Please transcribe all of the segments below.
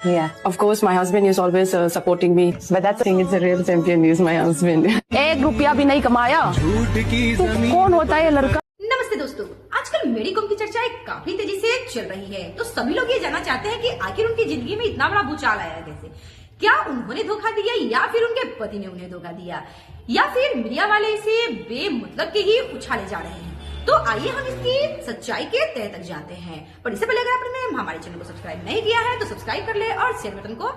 Yeah. Of course, my husband is always supporting me. But that's the thing, it's a real champion is my husband. 1 रुपया भी नहीं कमाया तो कौन होता है लड़का। नमस्ते दोस्तों, आजकल मेरी कॉम की चर्चाएं काफी तेजी से चल रही है। तो सभी लोग ये जानना चाहते हैं कि आखिर उनकी जिंदगी में इतना बड़ा भूचाल आया कैसे। क्या उन्होंने धोखा दिया या फिर उनके पति ने उन्हें धोखा दिया, या फिर मीडिया वाले इसे बेमतलब के ही उछाले जा रहे हैं। तो आइए हम इसकी सच्चाई के तह तक जानते हैं। पर इससे पहले अगर आपने हमारे चैनल को सब्सक्राइब नहीं किया है तो सब्सक्राइब कर ले और शेयर बटन को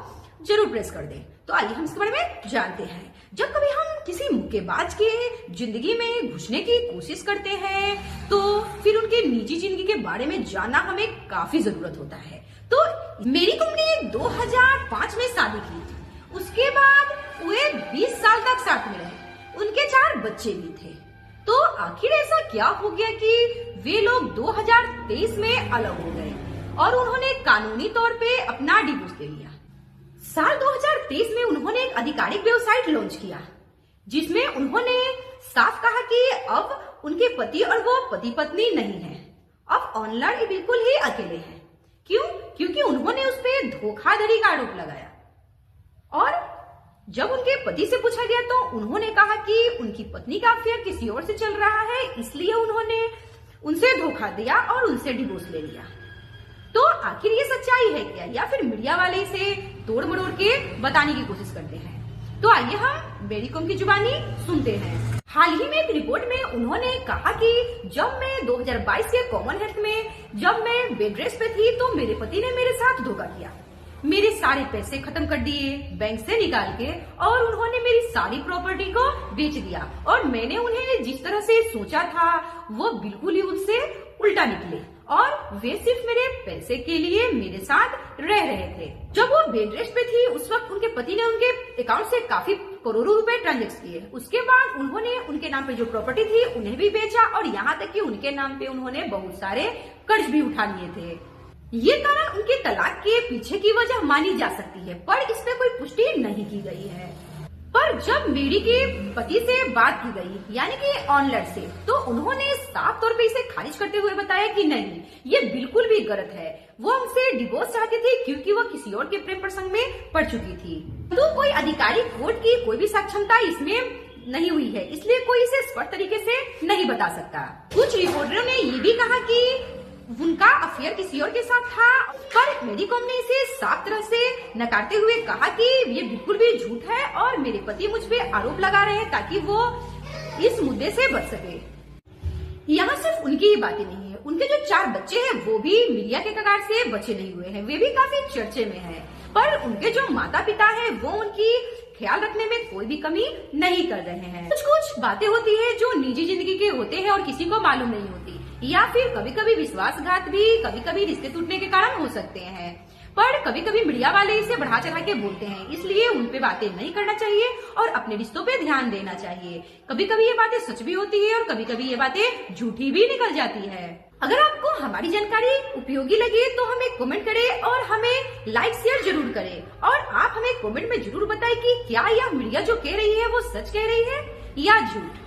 जरूर प्रेस कर दे। तो आइए हम इसके बारे में जानते हैं। जब कभी हम किसी मुक्केबाज के जिंदगी में घुसने की कोशिश करते हैं तो फिर उनके निजी जिंदगी के बारे में जानना हमें काफी जरूरत होता है। तो मेरी कॉम ने 2005 में शादी की। उसके बाद वे 20 साल तक साथ में रहे। उनके 4 बच्चे भी थे। तो आखिर ऐसा क्या हो गया कि वे लोग 2023 में अलग हो गए और उन्होंने कानूनी तौर पे अपना डिवोर्स ले लिया। साल 2023 में उन्होंने एक आधिकारिक वेबसाइट लॉन्च किया जिसमें उन्होंने साफ कहा कि अब उनके पति और वो पति पत्नी नहीं है, अब ऑनलाइन बिल्कुल ही अकेले हैं। क्यों? क्योंकि उन्होंने उस पर धोखाधड़ी का आरोप लगाया और जब उनके पति से पूछा गया तो उन्होंने कहा कि उनकी पत्नी का अफेयर किसी और से चल रहा है, इसलिए उन्होंने उनसे धोखा दिया और उनसे डिवोर्स ले लिया। तो आखिर ये सच्चाई है क्या, या फिर मीडिया वाले इसे तोड़ मरोड़ के बताने की कोशिश करते हैं? तो आइए हम मेरी कॉम की जुबानी सुनते हैं। हाल ही में एक रिपोर्ट में उन्होंने कहा कि जब मैं 2022 के कॉमनवेल्थ में जब मैं बेड रेस्ट पे थी तो मेरे पति ने मेरे साथ धोखा किया, मेरे सारे पैसे खत्म कर दिए बैंक से निकाल के, और उन्होंने मेरी सारी प्रॉपर्टी को बेच दिया और मैंने उन्हें जिस तरह से सोचा था वो बिल्कुल ही उनसे उल्टा निकले और वे सिर्फ मेरे पैसे के लिए मेरे साथ रह रहे थे। जब वो बेड रेस्ट पे थी उस वक्त उनके पति ने उनके अकाउंट से काफी करोड़ों रुपए ट्रांजेक्ट किए। उसके बाद उन्होंने उनके नाम पे जो प्रॉपर्टी थी उन्हें भी बेचा और यहाँ तक कि उनके नाम पे उन्होंने बहुत सारे कर्ज भी उठा लिए थे। ये कारण उनके तलाक के पीछे की वजह मानी जा सकती है, पर इसमें कोई पुष्टि नहीं की गई है। पर जब मेरी के पति से बात की गई यानी कि ऑनलाइन से, तो उन्होंने साफ तौर पे इसे खारिज करते हुए बताया कि नहीं, ये बिल्कुल भी गलत है। वो हमसे डिवोर्स चाहते थे क्योंकि वो किसी और के प्रेम प्रसंग में पड़ चुकी थी। तो कोई आधिकारिक कोर्ट की कोई भी सक्षमता इसमें नहीं हुई है, इसलिए कोई इसे स्पष्ट तरीके से नहीं बता सकता। कुछ रिपोर्टरों ने ये भी कहा कि उनका अफेयर किसी और के साथ था, पर मेरी कॉम ने इसे साफ तरह से नकारते हुए कहा कि ये बिल्कुल भी झूठ है और मेरे पति मुझ पे आरोप लगा रहे हैं ताकि वो इस मुद्दे से बच सके। यहाँ सिर्फ उनकी ही बातें नहीं है, उनके जो 4 बच्चे हैं वो भी मीडिया के कगार से बचे नहीं हुए हैं, वे भी काफी चर्चे में हैं। पर उनके जो माता पिता है वो उनकी ख्याल रखने में कोई भी कमी नहीं कर रहे हैं। कुछ बातें होती है जो निजी जिंदगी के होते हैं और किसी को मालूम नहीं होती, या फिर कभी कभी विश्वासघात भी कभी कभी रिश्ते टूटने के कारण हो सकते हैं। पर कभी कभी मीडिया वाले इसे बढ़ा चढ़ा के बोलते हैं, इसलिए उन पे बातें नहीं करना चाहिए और अपने रिश्तों पे ध्यान देना चाहिए। कभी कभी ये बातें सच भी होती है और कभी कभी ये बातें झूठी भी निकल जाती है। अगर आपको हमारी जानकारी उपयोगी लगे तो हमें कमेंट करें और हमें लाइक शेयर जरूर करें, और आप हमें कमेंट में जरूर बताएं कि क्या यह मीडिया जो कह रही है वो सच कह रही है या झूठ।